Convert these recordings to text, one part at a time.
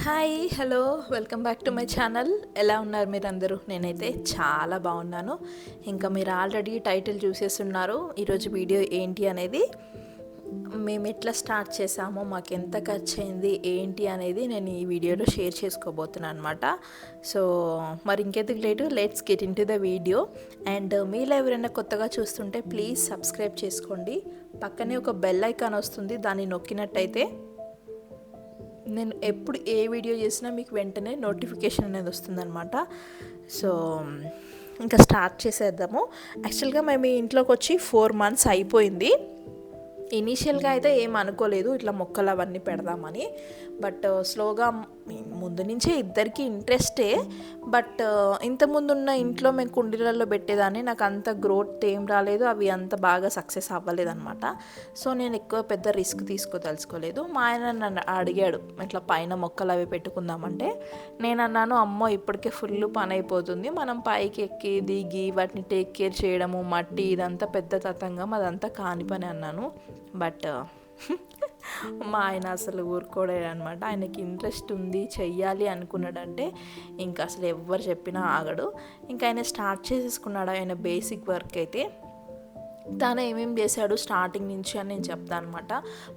Hi hello welcome back to my channel. ఎలా ఉన్నారు మీరందరూ? నేనైతే చాలా బాగున్నాను. ఇంకా మీరు ఆల్రెడీ టైటిల్ చూసేస్తున్నారు ఈరోజు వీడియో ఏంటి అనేది. మేము ఎట్లా స్టార్ట్ చేసామో, మాకు ఎంత ఖర్చు అయింది ఏంటి అనేది నేను ఈ వీడియోలో షేర్ చేసుకోబోతున్నాను అనమాట. సో మరి ఇంకెందుకు late, let's get in to the video. And మీలో ఎవరైనా కొత్తగా చూస్తుంటే ప్లీజ్ సబ్స్క్రైబ్ చేసుకోండి. పక్కనే ఒక బెల్ ఐకాన్ వస్తుంది, దాన్ని నొక్కినట్టయితే నేను ఎప్పుడు ఏ వీడియో చేసినా మీకు వెంటనే నోటిఫికేషన్ అనేది వస్తుందన్నమాట. సో ఇంకా స్టార్ట్ చేసేద్దాము. యాక్చువల్గా మేము ఈ ఇంట్లోకి వచ్చి 4 months అయిపోయింది. ఇనీషియల్గా అయితే ఏం అనుకోలేదు ఇట్లా మొక్కలు అవన్నీ పెడదామని. బట్ స్లోగా ముందు నుంచే ఇద్దరికి ఇంట్రెస్టే. బట్ ఇంతకుముందు ఉన్న ఇంట్లో మేము కుండీలలో పెట్టేదాన్ని, నాకు అంత గ్రోత్ ఏం రాలేదు, అవి అంత బాగా సక్సెస్ అవ్వలేదు అనమాట. సో నేను ఎక్కువ పెద్ద రిస్క్ తీసుకోదలుచుకోలేదు. మా ఆయన నన్ను అడిగాడు ఇట్లా పైన మొక్కలు అవి పెట్టుకుందామంటే, నేను అన్నాను అమ్మో ఇప్పటికే ఫుల్ పని అయిపోతుంది, మనం పైకి ఎక్కి దిగి వాటిని టేక్ కేర్ చేయడము, మట్టి ఇదంతా పెద్ద తతంగం, అదంతా కాని పని అన్నాను. బట్ మా ఆయన అసలు ఊరుకోడే అనమాట. ఆయనకి ఇంట్రెస్ట్ ఉంది, చెయ్యాలి అనుకున్నాడంటే ఇంకా అసలు ఎవరు చెప్పినా ఆగడు. ఇంకా ఆయన స్టార్ట్ చేసేసుకున్నాడు ఆయన బేసిక్ వర్క్ అయితే. తను ఏమేమి చేశాడు స్టార్టింగ్ నుంచి అని నేను చెప్తాను అనమాట.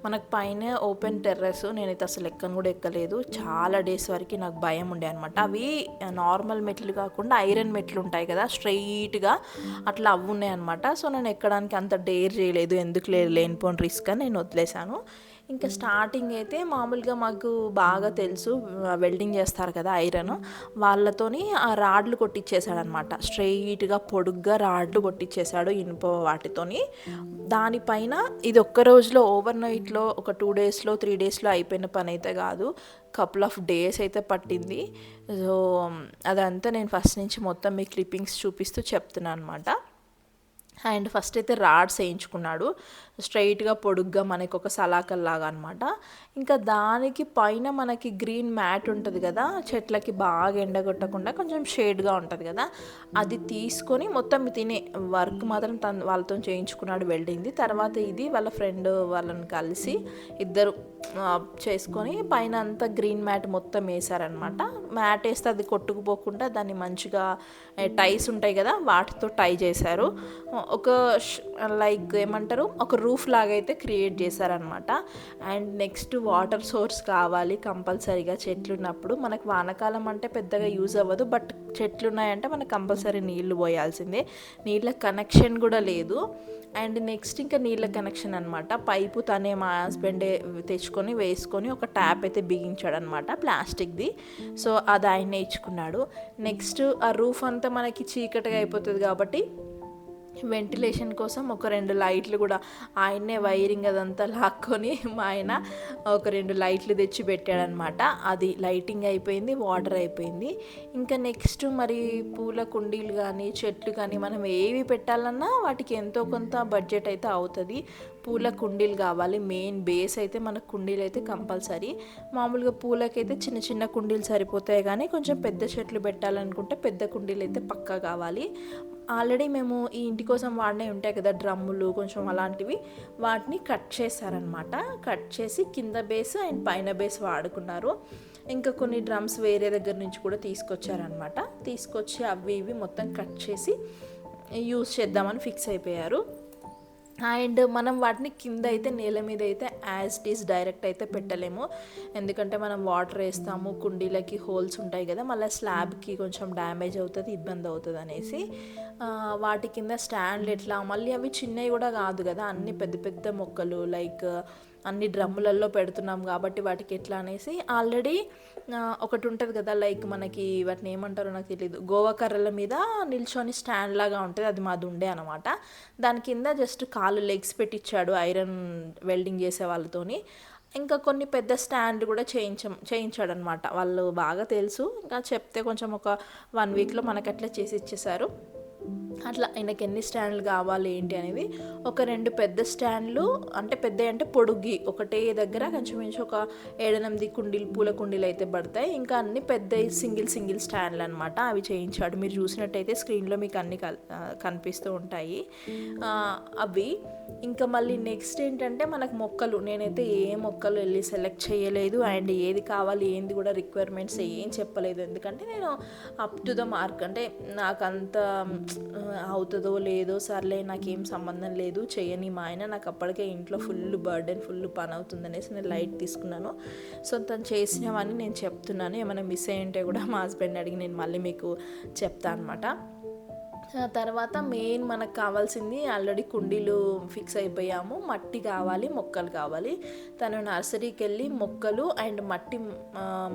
మనకు పైన ఓపెన్ టెర్రస్, నేనైతే అసలు ఎక్కను కూడా ఎక్కలేదు. చాలా డేస్ వరకు నాకు భయం ఉండే అనమాట. అవి నార్మల్ మెట్లు కాకుండా ఐరన్ మెట్లు ఉంటాయి కదా స్ట్రైట్గా, అట్లా అవి ఉన్నాయి అనమాట. సో నేను ఎక్కడానికి అంత డేర్ చేయలేదు, ఎందుకు లేనిపోని రిస్క్ అని నేను వదిలేశాను. ఇంకా స్టార్టింగ్ అయితే మామూలుగా మాకు బాగా తెలుసు వెల్డింగ్ చేస్తారు కదా ఐరన్, వాళ్ళతోని ఆ రాడ్లు కొట్టించేశాడనమాట. స్ట్రెయిట్గా పొడుగ్గా రాడ్లు కొట్టించేశాడు ఇనుప వాటితోని. దానిపైన ఇది ఒక్క రోజులో ఓవర్ నైట్లో ఒక 2 daysలో 3 daysలో అయిపోయిన పని అయితే కాదు, కపుల్ ఆఫ్ డేస్ అయితే పట్టింది. సో అదంతా నేను ఫస్ట్ నుంచి మొత్తం మీ క్లిప్పింగ్స్ చూపిస్తూ చెప్తున్నాను అనమాట. అండ్ ఫస్ట్ అయితే రాడ్స్ వేయించుకున్నాడు స్ట్రైట్గా పొడుగ్గా మనకి ఒక సలాకల్లాగా అనమాట. ఇంకా దానికి పైన మనకి గ్రీన్ మ్యాట్ ఉంటుంది కదా, చెట్లకి బాగా ఎండగొట్టకుండా కొంచెం షేడ్గా ఉంటుంది కదా, అది తీసుకొని మొత్తం తినే వర్క్ మాత్రం వాళ్ళతో చేయించుకున్నాడు వెల్డింగ్ది. తర్వాత ఇది వాళ్ళ ఫ్రెండ్ వాళ్ళని కలిసి ఇద్దరు చేసుకొని పైన అంతా గ్రీన్ మ్యాట్ మొత్తం వేసారనమాట. మ్యాట్ వేస్తే అది కొట్టుకుపోకుండా దాన్ని మంచిగా టైస్ ఉంటాయి కదా వాటితో టై చేశారు. ఒక లైక్ ఏమంటారు, ఒక రూఫ్ లాగా అయితే క్రియేట్ చేశారనమాట. అండ్ నెక్స్ట్ వాటర్ సోర్స్ కావాలి కంపల్సరీగా. చెట్లు ఉన్నప్పుడు మనకు వానకాలం అంటే పెద్దగా యూజ్ అవ్వదు, బట్ చెట్లు ఉన్నాయంటే మనకు కంపల్సరీ నీళ్లు పోయాల్సిందే. నీళ్ళ కనెక్షన్ కూడా లేదు. అండ్ నెక్స్ట్ ఇంకా నీళ్ళ కనెక్షన్ అనమాట. పైపు తనే మా హస్బెండే తెచ్చుకొని వేసుకొని ఒక ట్యాప్ అయితే బిగించాడు అనమాట ప్లాస్టిక్ది. సో అది ఆయన ఇచ్చుకున్నాడు. నెక్స్ట్ ఆ రూఫ్ అంతా మనకి చీకటిగా అయిపోతుంది కాబట్టి వెంటిలేషన్ కోసం ఒక 2 లైట్లు కూడా ఆయన్నే వైరింగ్ అదంతా లాక్కొని మా ఆయన ఒక 2 లైట్లు తెచ్చి పెట్టాడనమాట. అది లైటింగ్ అయిపోయింది, వాటర్ అయిపోయింది. ఇంకా నెక్స్ట్ మరి పూల కుండీలు కానీ చెట్లు కానీ మనం ఏవి పెట్టాలన్నా వాటికి ఎంతో కొంత బడ్జెట్ అయితే అవుతుంది. పూల కుండీలు కావాలి, మెయిన్ బేస్ అయితే మనకు కుండీలు అయితే కంపల్సరీ. మామూలుగా పూలకైతే చిన్న చిన్న కుండీలు సరిపోతాయి, కానీ కొంచెం పెద్ద చెట్లు పెట్టాలనుకుంటే పెద్ద కుండీలు అయితే పక్కా కావాలి. ఆల్రెడీ మేము ఈ ఇంటి కోసం వాడినవి ఉంటాయి కదా డ్రమ్ములు కొంచెం అలాంటివి, వాటిని కట్ చేశారనమాట. కట్ చేసి కింద బేస్ అండ్ పైన బేస్ వాడుకున్నారు. ఇంకా కొన్ని డ్రమ్స్ వేరే దగ్గర నుంచి కూడా తీసుకొచ్చారనమాట. తీసుకొచ్చి అవి ఇవి మొత్తం కట్ చేసి యూజ్ చేద్దామని ఫిక్స్ అయిపోయారు. అండ్ మనం వాటిని కింద అయితే నేల మీద అయితే యాజ్ ఇట్ ఈస్ డైరెక్ట్ అయితే పెట్టలేము, ఎందుకంటే మనం వాటర్ వేస్తాము, కుండీలకి హోల్స్ ఉంటాయి కదా, మళ్ళీ స్లాబ్కి కొంచెం డ్యామేజ్ అవుతుంది, ఇబ్బంది అవుతుంది అనేసి వాటి కింద స్టాండ్లు ఎట్లా, మళ్ళీ అవి చిన్నవి కూడా కాదు కదా, అన్ని పెద్ద పెద్ద మొక్కలు లైక్ అన్ని డ్రమ్ములలో పెడుతున్నాం కాబట్టి వాటికి ఎట్లా అనేసి ఆల్రెడీ ఒకటి ఉంటుంది కదా లైక్ మనకి వాటిని ఏమంటారో నాకు తెలియదు, గోవా కర్రల మీద నిల్చొని స్టాండ్ లాగా ఉంటుంది, అది మాది ఉండే అనమాట. దాని కింద జస్ట్ కాలు లెగ్స్ పెట్టించాడు ఐరన్ వెల్డింగ్ చేసే వాళ్ళతోని. ఇంకా కొన్ని పెద్ద స్టాండ్ కూడా చేయించాడు అనమాట. వాళ్ళు బాగా తెలుసు, ఇంకా చెప్తే కొంచెం ఒక 1 weekలో మనకు అట్లా చేసి ఇచ్చేసారు. అట్లా ఆయనకి ఎన్ని స్టాండ్లు కావాలి ఏంటి అనేది ఒక 2 పెద్ద స్టాండ్లు, అంటే పెద్ద అంటే పొడుగ్గి ఒకటే దగ్గర కొంచెం ఒక 7-8 కుండీలు, పూల కుండీలు అయితే పడతాయి. ఇంకా అన్ని పెద్ద సింగిల్ స్టాండ్లు అనమాట. అవి చేయించాడు. మీరు చూసినట్టయితే స్క్రీన్లో మీకు అన్ని కనిపిస్తూ ఉంటాయి అవి. ఇంకా మళ్ళీ నెక్స్ట్ ఏంటంటే మనకు మొక్కలు, నేనైతే ఏ మొక్కలు వెళ్ళి సెలెక్ట్ చేయలేదు, అండ్ ఏది కావాలి ఏంది కూడా రిక్వైర్మెంట్స్ ఏం చెప్పలేదు. ఎందుకంటే నేను అప్ టు ద మార్క్, అంటే నాకు అంత అవుతుందో లేదో సర్లే నాకేం సంబంధం లేదు చేయని, మా ఆయన నాకు అప్పటికే ఇంట్లో ఫుల్ బర్డెన్, ఫుల్ పని అవుతుంది అనేసి నేను లైట్ తీసుకున్నాను. సో తను చేసినవన్నీ నేను చెప్తున్నాను. ఏమైనా మిస్ అయ్యింటే కూడా మా హస్బెండ్ అడిగి నేను మళ్ళీ మీకు చెప్తాను అనమాట. తర్వాత మెయిన్ మనకు కావాల్సింది, ఆల్రెడీ కుండీలు ఫిక్స్ అయిపోయాము, మట్టి కావాలి, మొక్కలు కావాలి. తను నర్సరీకి వెళ్ళి మొక్కలు అండ్ మట్టి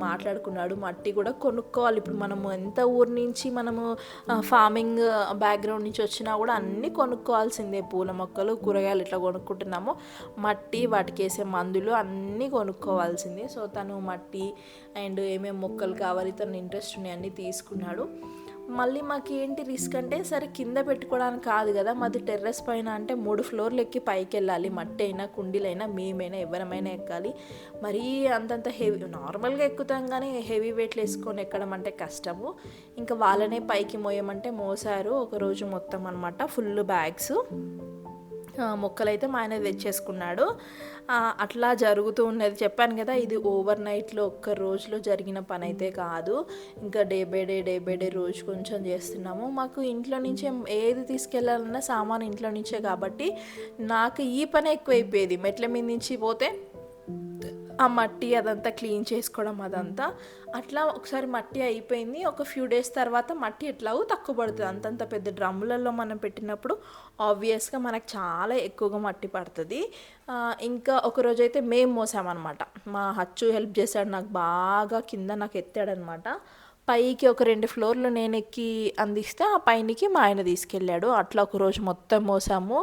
మాట్లాడుకున్నాడు. మట్టి కూడా కొనుక్కోవాలి. ఇప్పుడు మనము ఎంత ఊరి నుంచి మనము ఫార్మింగ్ బ్యాక్గ్రౌండ్ నుంచి వచ్చినా కూడా అన్నీ కొనుక్కోవాల్సిందే. పూల మొక్కలు, కూరగాయలు ఇట్లా కొనుక్కుంటున్నాము, మట్టి, వాటికి వేసే మందులు అన్నీ కొనుక్కోవాల్సిందే. సో తను మట్టి అండ్ ఏమేమి మొక్కలు కావాలి, తను ఇంట్రెస్ట్ ఉన్నాయి అన్నీ తీసుకున్నాడు. మళ్ళీ మాకు ఏంటి రిస్క్ అంటే, సరే కింద పెట్టుకోవడానికి కాదు కదా, మాది టెర్రస్ పైన, అంటే 3 ఫ్లోర్లు ఎక్కి పైకి వెళ్ళాలి. మట్టి అయినా కుండీలైనా మేమైనా ఎవరమైనా ఎక్కాలి. మరీ అంతంత హెవీ, నార్మల్గా ఎక్కుతాం కానీ హెవీ వెయిట్లు వేసుకొని ఎక్కడం అంటే కష్టము. ఇంకా వాళ్ళనే పైకి మోయమంటే మోసారు ఒకరోజు మొత్తం అనమాట, ఫుల్ బ్యాగ్స్. మొక్కలైతే మా ఆయన తెచ్చేసుకున్నాడు. అట్లా జరుగుతూ ఉన్నది. చెప్పాను కదా, ఇది ఓవర్ నైట్లో ఒక్క రోజులో జరిగిన పని అయితే కాదు. ఇంకా డే బై డే రోజు కొంచెం చేస్తున్నాము. మాకు ఇంట్లో నుంచే ఏది తీసుకెళ్ళాలన్నా సామాన్ ఇంట్లో నుంచే కాబట్టి నాకు ఈ పని ఎక్కువైపోయేది. మెట్ల మీద నుంచి పోతే ఆ మట్టి అదంతా క్లీన్ చేసుకోవడం అదంతా. అట్లా ఒకసారి మట్టి అయిపోయింది. ఒక ఫ్యూ డేస్ తర్వాత మట్టి ఎట్లాగో తక్కువ పడుతుంది. అంతంత పెద్ద డ్రమ్ములలో మనం పెట్టినప్పుడు ఆబ్వియస్గా మనకు చాలా ఎక్కువగా మట్టి పడుతుంది. ఇంకా ఒకరోజైతే మేము మోసామన్నమాట. మా హచ్చు హెల్ప్ చేశాడు నాకు బాగా, కింద నాకు ఎత్తాడనమాట. పైకి ఒక 2 ఫ్లోర్లు నేను ఎక్కి అందిస్తే ఆ పైనకి మా ఆయన తీసుకెళ్ళాడు. అట్లా ఒకరోజు మొత్తం మోసాము.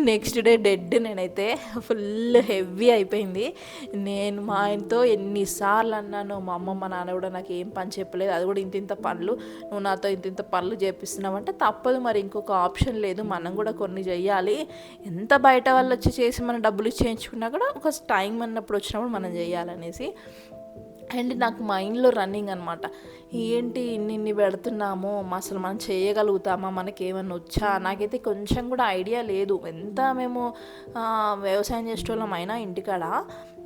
Next day dead. నేనైతే ఫుల్ హెవీ అయిపోయింది. నేను మా ఆయనతో ఎన్నిసార్లు అన్నాను, మా అమ్మ మా నాన్న కూడా నాకు ఏం పని చెప్పలేదు. అది కూడా ఇంత పనులు, నువ్వు నాతో ఇంత పనులు చేపిస్తున్నావంటే తప్పదు, మరి ఇంకొక ఆప్షన్ లేదు, మనం కూడా కొన్ని చెయ్యాలి. ఎంత బయట వాళ్ళు వచ్చి చేసి మనం డబ్బులు ఇచ్చేయించుకున్నా కూడా ఒక టైం అన్నప్పుడు వచ్చినప్పుడు మనం చేయాలనేసి. అండ్ నాకు మైండ్లో రన్నింగ్ అనమాట, ఏంటి ఇన్ని పెడుతున్నాము, అసలు మనం చేయగలుగుతామా, మనకేమన్నా వచ్చా. నాకైతే కొంచెం కూడా ఐడియా లేదు. ఎంత మేము వ్యవసాయం చేసేటోళ్ళం అయినా ఇంటికాడ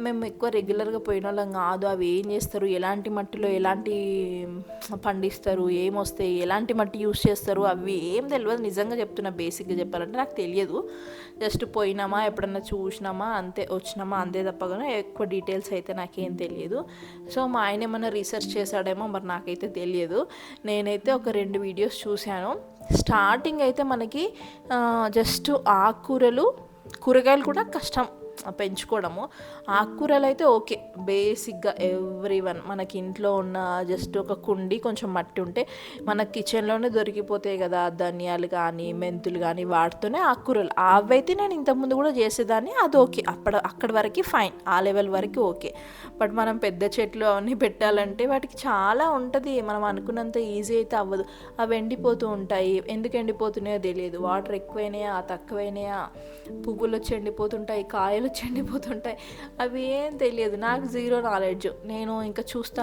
మేము ఎక్కువ రెగ్యులర్గా పోయిన వాళ్ళం కాదు. అవి ఏం చేస్తారు, ఎలాంటి మట్టిలో ఎలాంటి పండిస్తారు, ఏమొస్తాయి, ఎలాంటి మట్టి యూస్ చేస్తారు, అవి ఏం తెలియదు. నిజంగా చెప్తున్నా, బేసిక్గా చెప్పాలంటే నాకు తెలియదు. జస్ట్ పోయినామా, ఎప్పుడన్నా చూసినామా అంతే, వచ్చినామా అంతే తప్పగానే ఎక్కువ డీటెయిల్స్ అయితే నాకేం తెలియదు. సో మా ఆయన ఏమన్నా రీసెర్చ్ చేశాడేమో మరి నాకైతే తెలియదు. నేనైతే ఒక 2 వీడియోస్ చూశాను. స్టార్టింగ్ అయితే మనకి జస్ట్ ఆకుకూరలు, కూరగాయలు కూడా కష్టం పెంచుకోవడము. ఆకుకూరలు అయితే ఓకే, బేసిక్గా ఎవ్రీవన్ మనకి ఇంట్లో ఉన్న జస్ట్ ఒక కుండి, కొంచెం మట్టి ఉంటే మన కిచెన్లోనే దొరికిపోతాయి కదా, ధనియాలు కానీ మెంతులు కానీ, వాటితోనే ఆకుకూరలు. అవైతే నేను ఇంతకుముందు కూడా చేసేదాన్ని, అది ఓకే, అక్కడి వరకు ఫైన్, ఆ లెవెల్ వరకు ఓకే. బట్ మనం పెద్ద చెట్లు అవన్నీ పెట్టాలంటే వాటికి చాలా ఉంటుంది. మనం అనుకున్నంత ఈజీ అయితే అవ్వదు. అవి ఎండిపోతూ ఉంటాయి. ఎందుకు ఎండిపోతున్నాయో తెలియదు. వాటర్ ఎక్కువైనాయా తక్కువైనాయా, పువ్వులు వచ్చి ఎండిపోతుంటాయి, కాయలు వచ్చి ఎండిపోతుంటాయి, అవి ఏం తెలియదు. నాకు జీరో నాలెడ్జ్. నేను ఇంకా చూస్తా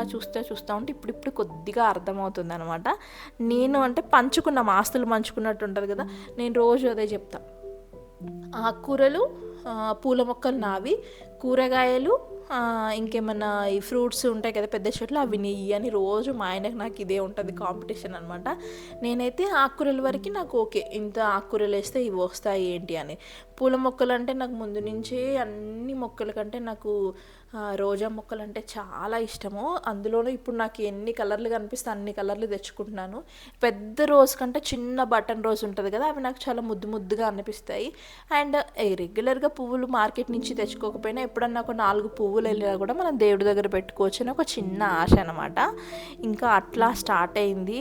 ఉంటే ఇప్పుడు కొద్దిగా అర్థమవుతుంది అనమాట. నేను అంటే పంచుకున్న ఆస్తులు పంచుకున్నట్టు ఉంటుంది కదా, నేను రోజు అదే చెప్తా. ఆకుకూరలు, పూల మొక్కలు నావి, కూరగాయలు, ఇంకేమన్నా ఈ ఫ్రూట్స్ ఉంటాయి కదా పెద్ద చెట్లు, అవి నెయ్యి అని రోజు మా ఆయనకు నాకు ఇదే ఉంటుంది కాంపిటీషన్ అనమాట. నేనైతే ఆకుకూరల వరకు నాకు ఓకే, ఇంత ఆకుకూరలు వేస్తే ఇవి వస్తాయి ఏంటి అని. పూల మొక్కలు అంటే నాకు ముందు నుంచే, అన్ని మొక్కల కంటే నాకు రోజా మొక్కలు అంటే చాలా ఇష్టము. అందులోనూ ఇప్పుడు నాకు ఎన్ని కలర్లు కనిపిస్తే అన్ని కలర్లు తెచ్చుకుంటున్నాను. పెద్ద రోజ్ కంటే చిన్న బటన్ రోజ్ ఉంటుంది కదా, అవి నాకు చాలా ముద్దుగా అనిపిస్తాయి. అండ్ రెగ్యులర్గా పువ్వులు మార్కెట్ నుంచి తెచ్చుకోకపోయినా ఎప్పుడన్నా ఒక 4 పువ్వులు వెళ్ళినా కూడా మనం దేవుడి దగ్గర పెట్టుకోవచ్చు అని ఒక చిన్న ఆశ అనమాట. ఇంకా అట్లా స్టార్ట్ అయింది.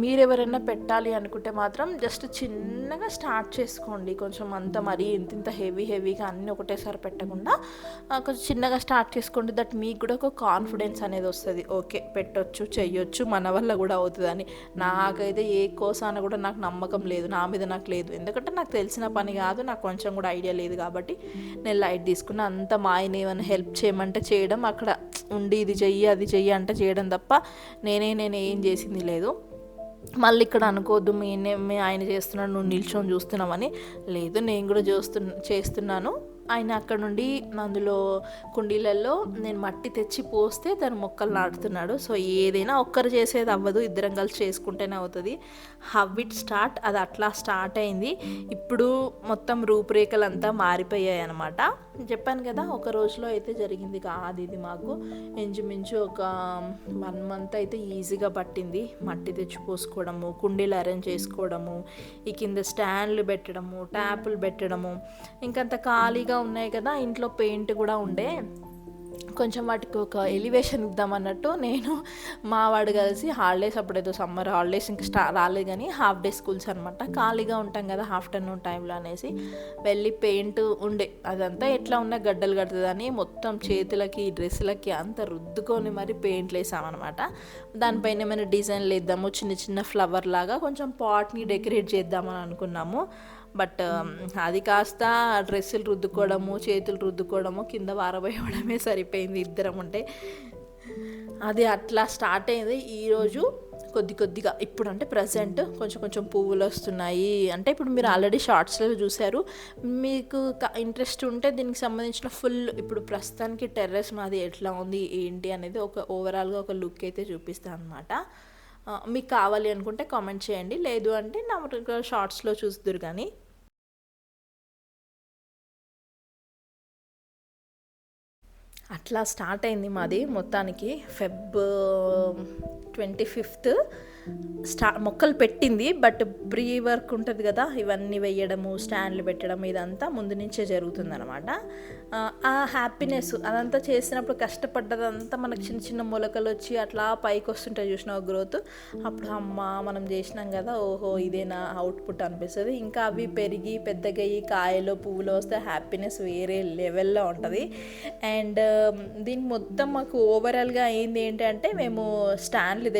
మీరెవరైనా పెట్టాలి అనుకుంటే మాత్రం జస్ట్ చిన్నగా స్టార్ట్ చేసుకోండి. కొంచెం అంత మరీ ఇంత హెవీగా అన్నీ ఒకటేసారి పెట్టకుండా కొంచెం చిన్నగా స్టార్ట్ చేసుకోండి. దట్ మీకు కూడా ఒక కాన్ఫిడెన్స్ అనేది వస్తుంది. ఓకే, పెట్టొచ్చు, చెయ్యొచ్చు, మన వల్ల కూడా అవుతుందని. నాకైతే ఏ కోసాన కూడా నాకు నమ్మకం లేదు, నా మీద నాకు లేదు. ఎందుకంటే నాకు తెలిసిన పని కాదు, నాకు కొంచెం కూడా ఐడియా లేదు కాబట్టి నేను లైట్ తీసుకున్నా. అంత మా ఆయన ఏమైనా హెల్ప్ చేయమంటే చేయడం, అక్కడ ఉండి ఇది చెయ్యి అది చెయ్యి అంటే చేయడం తప్ప నేను ఏం చేసింది లేదు. మళ్ళీ ఇక్కడ అనుకోవద్దు మీ ఆయన చేస్తున్నాడు, నువ్వు నిల్చొని చూస్తున్నావని. లేదు, నేను కూడా చేస్తున్నాను. ఆయన అక్కడ నుండి అందులో కుండీలలో నేను మట్టి తెచ్చి పోస్తే తను మొక్కలు నాటుతున్నాడు. సో ఏదైనా ఒక్కరు చేసేది అవ్వదు, ఇద్దరం కలిసి చేసుకుంటేనే అవుతుంది. హవ్ ఇట్ స్టార్ట్, అది అట్లా స్టార్ట్ అయింది. ఇప్పుడు మొత్తం రూపురేఖలు అంతా మారిపోయాయి అనమాట. చెప్పాను కదా, ఒక రోజులో అయితే జరిగింది కాదు ఇది. మాకు ఇంచుమించు ఒక 1 month అయితే ఈజీగా పట్టింది. మట్టి తెచ్చి పోసుకోవడము, కుండీలు అరేంజ్ చేసుకోవడము, ఈ కింద స్టాండ్లు పెట్టడము, ట్యాపులు పెట్టడము. ఇంకంత ఖాళీగా ఉన్నాయి కదా, ఇంట్లో పెయింట్ కూడా ఉండే, కొంచెం వాటికి ఒక ఎలివేషన్ ఇద్దామన్నట్టు నేను మా వాడు కలిసి హాలిడేస్, అప్పుడేదో సమ్మర్ హాలిడేస్ ఇంకా రాలేదు కానీ హాఫ్ డే స్కూల్స్ అనమాట, ఖాళీగా ఉంటాం కదా ఆఫ్టర్నూన్ టైంలో అనేసి వెళ్ళి పెయింట్ ఉండే అదంతా ఎట్లా ఉన్నా గడ్డలు కడుతుందని మొత్తం చేతులకి డ్రెస్సులకి అంత రుద్దుకొని మరి పెయింట్లు వేసామన్నమాట. దానిపైన ఏమైనా డిజైన్లు వేద్దాము, చిన్న చిన్న ఫ్లవర్ లాగా కొంచెం పాట్ని డెకరేట్ చేద్దామని అనుకున్నాము. బట్ అది కాస్త డ్రెస్సులు రుద్దుకోవడము, చేతులు రుద్దుకోవడము, కింద వారబోయడమే సరిపోయింది ఇద్దరం ఉంటే. అది అట్లా స్టార్ట్ అయింది. ఈరోజు కొద్దిగా ఇప్పుడు అంటే ప్రజెంట్ కొంచెం పువ్వులు వస్తున్నాయి. అంటే ఇప్పుడు మీరు ఆల్రెడీ షార్ట్స్లో చూశారు. మీకు ఇంట్రెస్ట్ ఉంటే దీనికి సంబంధించిన ఫుల్ ఇప్పుడు ప్రస్తుతానికి టెర్రస్ మాది ఎట్లా ఉంది ఏంటి అనేది ఒక ఓవరాల్గా ఒక లుక్ అయితే చూపిస్తాను అనమాట. మీకు కావాలి అనుకుంటే కామెంట్ చేయండి, లేదు అంటే నా షార్ట్స్లో చూస్తురు. కానీ అట్లా స్టార్ట్ అయింది మాది. మొత్తానికి Feb 25th మొక్కలు పెట్టింది. బట్ ప్రీ వర్క్ ఉంటుంది కదా, ఇవన్నీ వేయడము, స్టాండ్లు పెట్టడం, ఇదంతా ముందు నుంచే జరుగుతుందనమాట. ఆ హ్యాపీనెస్ అదంతా చేసినప్పుడు కష్టపడ్డదంతా మనకు చిన్న చిన్న మొలకలు వచ్చి అట్లా పైకి వస్తుంటాయి, చూసిన గ్రోత్. అప్పుడు అమ్మ మనం చేసినాం కదా, ఓహో ఇదేనా అవుట్పుట్ అనిపిస్తుంది. ఇంకా అవి పెరిగి పెద్దగా అయ్యి కాయలు పువ్వులు వస్తే హ్యాపీనెస్ వేరే లెవెల్లో ఉంటుంది. అండ్ దీనికి మొత్తం మాకు ఓవరాల్గా అయింది ఏంటంటే, మేము స్టాండ్లు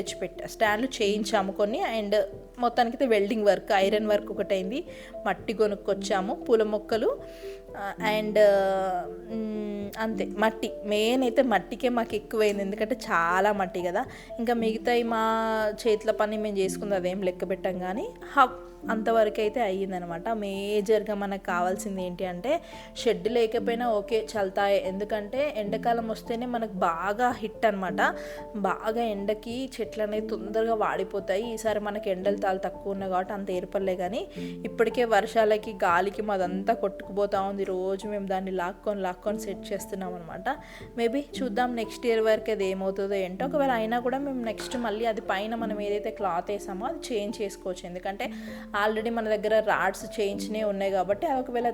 స్టాండ్లు చేయించాము కొన్ని. అండ్ మొత్తానికి అయితే వెల్డింగ్ వర్క్, ఐరన్ వర్క్ ఒకటి అయింది. మట్టి కొనుక్కొచ్చాము, పూల మొక్కలు అండ్ అంతే. మట్టి మెయిన్ అయితే మట్టికే మాకు ఎక్కువైంది, ఎందుకంటే చాలా మట్టి కదా. ఇంకా మిగతాయి మా చేతుల పని మేము చేసుకుంది అదేం లెక్క పెట్టాం. కానీ అంతవరకు అయితే అయ్యిందనమాట. మేజర్గా మనకు కావాల్సింది ఏంటి అంటే, షెడ్ లేకపోయినా ఓకే చల్తాయి. ఎందుకంటే ఎండాకాలం వస్తేనే మనకు బాగా హిట్ అనమాట. బాగా ఎండకి చెట్లు అనేవి తొందరగా వాడిపోతాయి. ఈసారి మనకి ఎండలు తక్కువ ఉన్నాయి కాబట్టి అంత ఏర్పడలే. కానీ ఇప్పటికే వర్షాలకి గాలికి మాదంతా కొట్టుకుపోతూ ఉంది. రోజు మేము దాన్ని లాక్కొని సెట్ చేస్తున్నాం అనమాట. మేబీ చూద్దాం నెక్స్ట్ ఇయర్ వరకు అది ఏమవుతుందో ఏంటో. ఒకవేళ అయినా కూడా మేము నెక్స్ట్ మళ్ళీ అది పైన మనం ఏదైతే క్లాత్ వేసామో అది చేంజ్ చేసుకోవచ్చు. ఎందుకంటే ఆల్రెడీ మన దగ్గర రాడ్స్ చేయించినవి ఉన్నాయి కాబట్టి అవి ఒకవేళ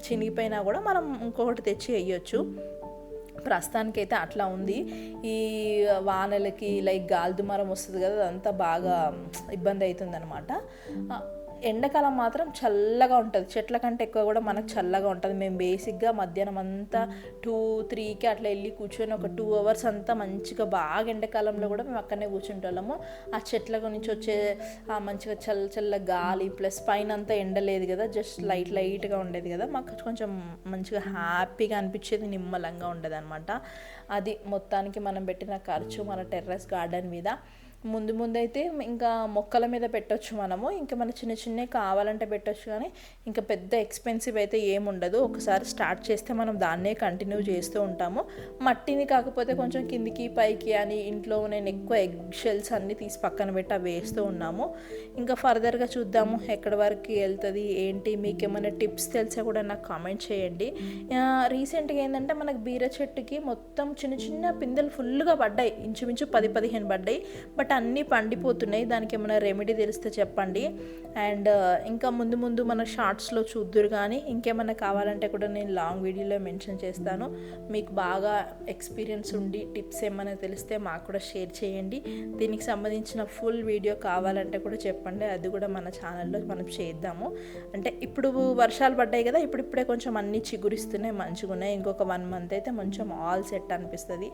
చినిగిపోయినా కూడా మనం ఇంకొకటి తెచ్చి వేయచ్చు. ప్రస్తుతానికైతే అట్లా ఉంది. ఈ వానలకి లైక్ గాలిదుమారం వస్తుంది కదా, అదంతా బాగా ఇబ్బంది అవుతుంది అనమాట. ఎండాకాలం మాత్రం చల్లగా ఉంటుంది, చెట్ల కంటే ఎక్కువ కూడా మనకు చల్లగా ఉంటుంది. మేము బేసిక్గా మధ్యాహ్నం అంతా 2-3కి అట్లా వెళ్ళి కూర్చొని ఒక 2 hours అంతా మంచిగా బాగా ఎండాకాలంలో కూడా మేము అక్కడనే కూర్చుంటాము. ఆ చెట్ల నుంచి వచ్చే మంచిగా చల్ల గాలి ప్లస్ పైన అంతా ఎండలేదు కదా, జస్ట్ లైట్గా ఉండేది కదా, మాకు కొంచెం మంచిగా హ్యాపీగా అనిపించేది, నిమ్మలంగా ఉండేది అనమాట. అది మొత్తానికి మనం పెట్టిన ఖర్చు మన టెర్రస్ గార్డెన్ మీద. ముందైతే ఇంకా మొక్కల మీద పెట్టొచ్చు మనము, ఇంకా మన చిన్నవి కావాలంటే పెట్టొచ్చు. కానీ ఇంకా పెద్ద ఎక్స్పెన్సివ్ అయితే ఏముండదు. ఒకసారి స్టార్ట్ చేస్తే మనం దాన్నే కంటిన్యూ చేస్తూ ఉంటాము. మట్టిని కాకపోతే కొంచెం కిందికి పైకి అని ఇంట్లో నేను ఎక్కువ ఎగ్ షెల్స్ అన్నీ తీసి పక్కన పెట్టి అవి వేస్తూ ఉన్నాము. ఇంకా ఫర్దర్గా చూద్దాము ఎక్కడి వరకు వెళ్తుంది ఏంటి. మీకు ఏమైనా టిప్స్ తెలిసా కూడా నాకు కామెంట్ చేయండి. రీసెంట్గా ఏంటంటే మనకు బీర చెట్టుకి మొత్తం చిన్న పిందెలు ఫుల్గా పడ్డాయి, ఇంచుమించు 10-15 పడ్డాయి. బట్ బట్ అన్నీ పండిపోతున్నాయి. దానికి ఏమైనా రెమెడీ తెలిస్తే చెప్పండి. అండ్ ఇంకా ముందు ముందు మన షార్ట్స్లో చూద్దురు, కానీ ఇంకేమైనా కావాలంటే కూడా నేను లాంగ్ వీడియోలో మెన్షన్ చేస్తాను. మీకు బాగా ఎక్స్పీరియన్స్ ఉండి టిప్స్ ఏమైనా తెలిస్తే మాకు కూడా షేర్ చేయండి. దీనికి సంబంధించిన ఫుల్ వీడియో కావాలంటే కూడా చెప్పండి, అది కూడా మన ఛానల్లో మనం చేద్దాము. అంటే ఇప్పుడు వర్షాలు పడ్డాయి కదా, ఇప్పుడిప్పుడే కొంచెం అన్నీ చిగురిస్తున్నాయి, మంచిగా ఉన్నాయి. ఇంకొక 1 మంత్ అయితే కొంచెం ఆల్ సెట్ అనిపిస్తుంది.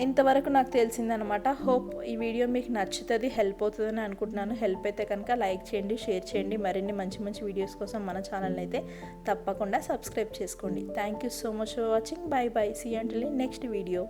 ఇంతవరకు నాకు తెలిసిందనమాట. హోప్ ఈ వీడియో మీకు నచ్చుతుంది, హెల్ప్ అవుతుందని అనుకుంటున్నాను. హెల్ప్ అయితే కనుక లైక్ చేయండి, షేర్ చేయండి. మరిన్ని మంచి మంచి వీడియోస్ కోసం మన ఛానల్ని అయితే తప్పకుండా సబ్స్క్రైబ్ చేసుకోండి. Thank you so much for watching. Bye bye. See you until next video.